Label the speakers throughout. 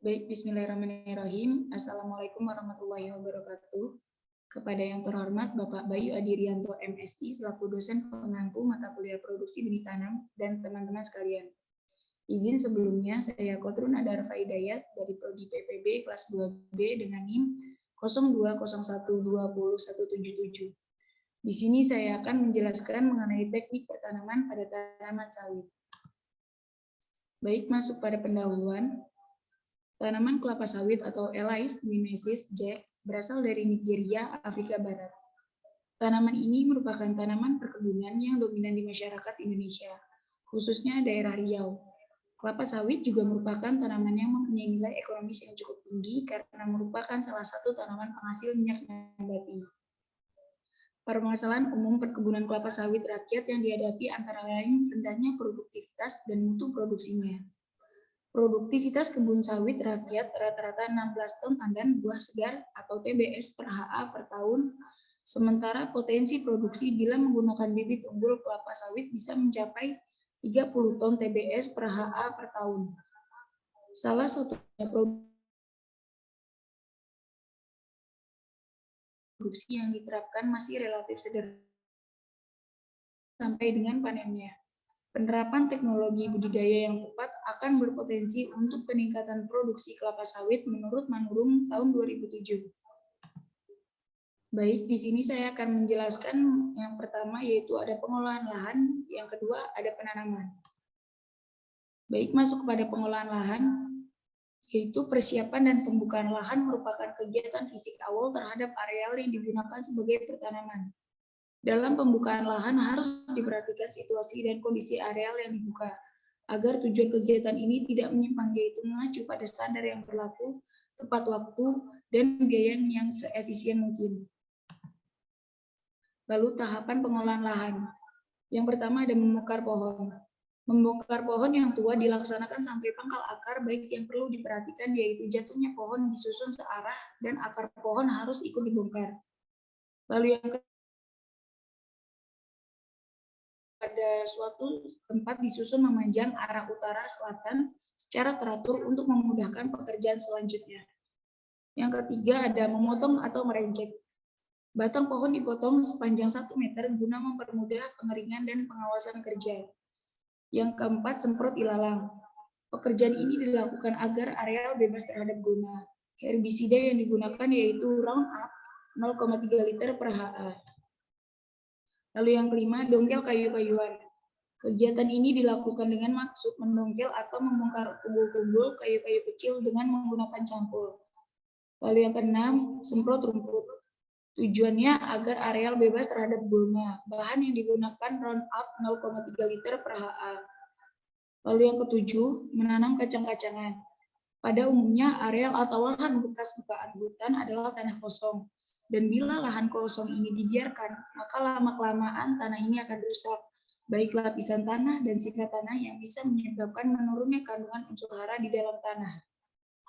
Speaker 1: Baik, bismillahirrahmanirrahim. Assalamualaikum warahmatullahi wabarakatuh. Kepada yang terhormat Bapak Bayu Adirianto MSI selaku dosen pengampu mata kuliah produksi benih tanam dan teman-teman sekalian. Izin sebelumnya saya Kotrun Adarfa Hidayat dari Prodi PPB kelas 2B dengan NIM 0201201777. Di sini saya akan menjelaskan mengenai teknik pertanaman pada tanaman sawit. Baik, masuk pada pendahuluan. Tanaman kelapa sawit atau Elais mimesis J berasal dari Nigeria, Afrika Barat. Tanaman ini merupakan tanaman perkebunan yang dominan di masyarakat Indonesia, khususnya daerah Riau. Kelapa sawit juga merupakan tanaman yang mempunyai nilai ekonomis yang cukup tinggi karena merupakan salah satu tanaman penghasil minyak nabati. Permasalahan umum perkebunan kelapa sawit rakyat yang dihadapi antara lain rendahnya produktivitas dan mutu produksinya. Produktivitas kebun sawit rakyat rata-rata 16 ton tandan buah segar atau TBS per HA per tahun, sementara potensi produksi bila menggunakan bibit unggul kelapa sawit bisa mencapai 30 ton TBS per HA per tahun. Salah satu produksi yang diterapkan masih relatif sederhana sampai dengan panennya. Penerapan teknologi budidaya yang tepat akan berpotensi untuk peningkatan produksi kelapa sawit menurut Manurung tahun 2007. Baik, di sini saya akan menjelaskan yang pertama yaitu ada pengolahan lahan, yang kedua ada penanaman. Baik, masuk kepada pengolahan lahan, yaitu persiapan dan pembukaan lahan merupakan kegiatan fisik awal terhadap areal yang digunakan sebagai pertanaman. Dalam pembukaan lahan harus diperhatikan situasi dan kondisi areal yang dibuka, agar tujuan kegiatan ini tidak menyimpang, yaitu mengacu pada standar yang berlaku, tepat waktu, dan biaya yang seefisien mungkin. Lalu tahapan pengolahan lahan. Yang pertama ada membongkar pohon. Membongkar pohon yang tua dilaksanakan sampai pangkal akar, baik yang perlu diperhatikan yaitu jatuhnya pohon disusun searah dan akar pohon harus ikut dibongkar. Lalu yang pada suatu tempat disusun memanjang arah utara-selatan secara teratur untuk memudahkan pekerjaan selanjutnya. Yang ketiga ada memotong atau merencek. Batang pohon dipotong sepanjang 1 meter guna mempermudah pengeringan dan pengawasan kerja. Yang keempat, semprot ilalang. Pekerjaan ini dilakukan agar areal bebas terhadap guna. Herbisida yang digunakan yaitu Roundup 0,3 liter per HA. Lalu yang kelima, dongkel kayu-kayuan. Kegiatan ini dilakukan dengan maksud mendongkel atau membongkar tumbul-tumbul kayu-kayu kecil dengan menggunakan cangkul. Lalu yang keenam, semprot rumput. Tujuannya agar areal bebas terhadap gulma. Bahan yang digunakan Roundup 0,3 liter per HA. Lalu yang ketujuh, menanam kacang-kacangan. Pada umumnya, areal atau lahan bekas bukaan hutan adalah tanah kosong. Dan bila lahan kosong ini dibiarkan, maka lama-kelamaan tanah ini akan rusak, baik lapisan tanah dan sifat tanah yang bisa menyebabkan menurunnya kandungan unsur hara di dalam tanah.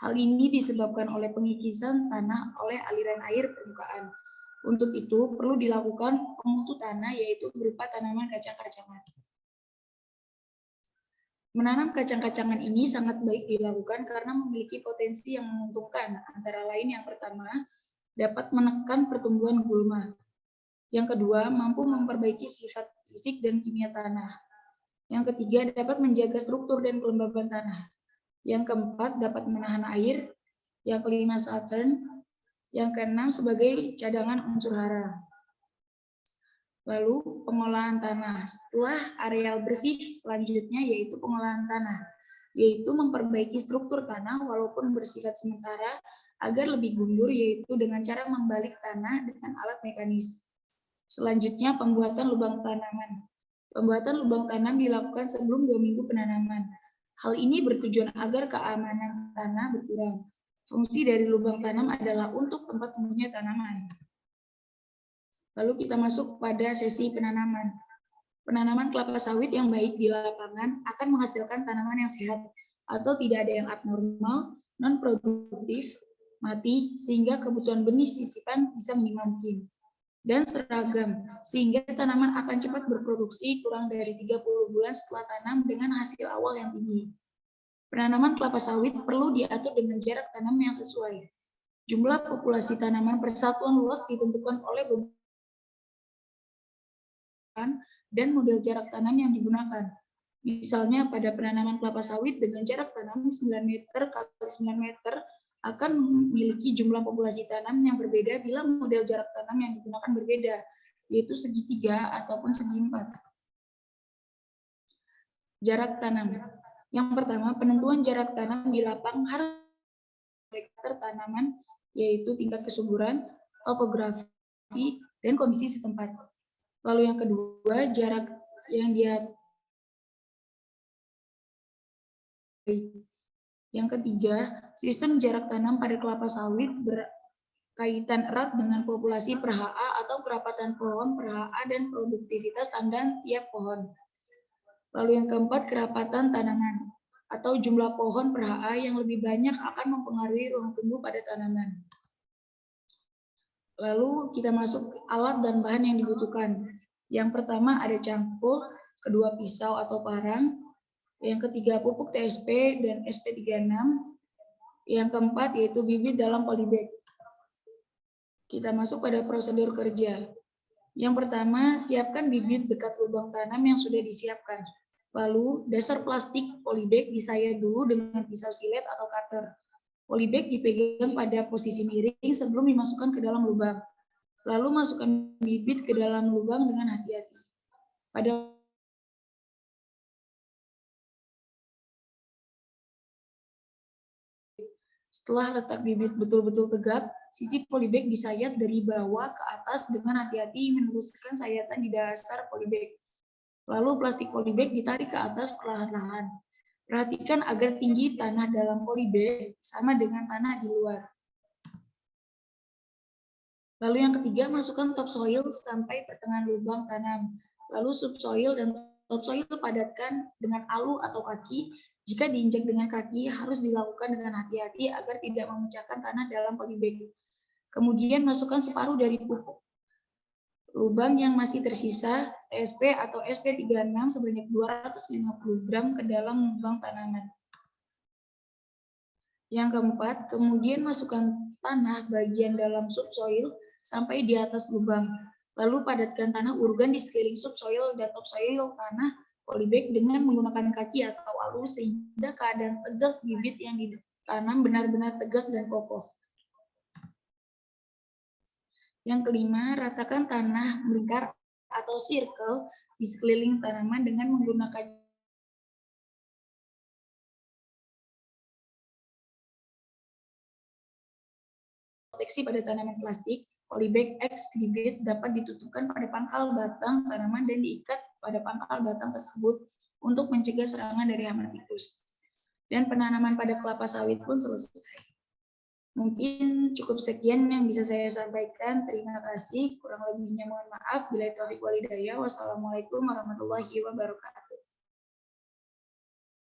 Speaker 1: Hal ini disebabkan oleh pengikisan tanah oleh aliran air permukaan. Untuk itu, perlu dilakukan pemutu tanah, yaitu berupa tanaman kacang-kacangan. Menanam kacang-kacangan ini sangat baik dilakukan karena memiliki potensi yang menguntungkan, antara lain yang pertama, dapat menekan pertumbuhan gulma. Yang kedua, mampu memperbaiki sifat fisik dan kimia tanah. Yang ketiga, dapat menjaga struktur dan kelembaban tanah. Yang keempat, dapat menahan air. Yang kelima, Saturn. Yang keenam, sebagai cadangan unsur hara. Lalu, pengolahan tanah. Setelah areal bersih, selanjutnya yaitu pengolahan tanah, yaitu memperbaiki struktur tanah walaupun bersifat sementara agar lebih gembur, yaitu dengan cara membalik tanah dengan alat mekanis. Selanjutnya, pembuatan lubang tanaman. Pembuatan lubang tanam dilakukan sebelum 2 minggu penanaman. Hal ini bertujuan agar keamanan tanah berkurang. Fungsi dari lubang tanam adalah untuk tempat tumbuhnya tanaman. Lalu kita masuk pada sesi penanaman. Penanaman kelapa sawit yang baik di lapangan akan menghasilkan tanaman yang sehat atau tidak ada yang abnormal, non-produktif, mati, sehingga kebutuhan benih sisipan bisa minimal mungkin, dan seragam, sehingga tanaman akan cepat berproduksi kurang dari 30 bulan setelah tanam dengan hasil awal yang tinggi. Penanaman kelapa sawit perlu diatur dengan jarak tanam yang sesuai. Jumlah populasi tanaman per satuan luas ditentukan oleh beban dan model jarak tanam yang digunakan. Misalnya pada penanaman kelapa sawit dengan jarak tanam 9 meter x 9 meter akan memiliki jumlah populasi tanam yang berbeda bila model jarak tanam yang digunakan berbeda, yaitu segitiga ataupun segi empat. Jarak tanam. Yang pertama, penentuan jarak tanam di lapang harus karakter tanaman, yaitu tingkat kesuburan, topografi, dan kondisi setempat. Lalu yang kedua, jarak yang dia. Yang ketiga, sistem jarak tanam pada kelapa sawit berkaitan erat dengan populasi per HA atau kerapatan pohon per HA dan produktivitas tandan tiap pohon. Lalu yang keempat, kerapatan tanaman atau jumlah pohon per HA yang lebih banyak akan mempengaruhi ruang tumbuh pada tanaman. Lalu kita masuk alat dan bahan yang dibutuhkan. Yang pertama ada cangkul, kedua pisau atau parang, yang ketiga pupuk TSP dan SP36, yang keempat yaitu bibit dalam polybag. Kita masuk pada prosedur kerja. Yang pertama, siapkan bibit dekat lubang tanam yang sudah disiapkan. Lalu, dasar plastik polybag disayat dulu dengan pisau silet atau cutter. Polybag dipegang pada posisi miring sebelum dimasukkan ke dalam lubang. Lalu masukkan bibit ke dalam lubang dengan hati-hati. Setelah letak bibit betul-betul tegak, sisi polybag disayat dari bawah ke atas dengan hati-hati meneruskan sayatan di dasar polybag. Lalu plastik polybag ditarik ke atas perlahan-lahan. Perhatikan agar tinggi tanah dalam polybag sama dengan tanah di luar. Lalu yang ketiga, masukkan topsoil sampai pertengahan lubang tanam. Lalu subsoil dan topsoil padatkan dengan alu atau kaki. Jika diinjak dengan kaki, harus dilakukan dengan hati-hati agar tidak memecahkan tanah dalam polybag. Kemudian masukkan separuh dari pupuk lubang yang masih tersisa, TSP atau SP36 sebanyak 250 gram ke dalam lubang tanaman. Yang keempat, kemudian masukkan tanah bagian dalam subsoil sampai di atas lubang. Lalu padatkan tanah urgan di sekeliling subsoil dan topsoil tanah polybag dengan menggunakan kaki atau alu sehingga keadaan tegak bibit yang ditanam benar-benar tegak dan kokoh. Yang kelima, ratakan tanah melingkar atau circle di sekeliling tanaman dengan menggunakan proteksi pada tanaman plastik. Polybag X bibit dapat ditutupkan pada pangkal batang tanaman dan diikat pada pangkal batang tersebut untuk mencegah serangan dari hama tikus. Dan penanaman pada kelapa sawit pun selesai. Mungkin cukup sekian yang bisa saya sampaikan. Terima kasih. Kurang lebihnya mohon maaf. Bila taufik wal hidayah. Wassalamualaikum warahmatullahi wabarakatuh.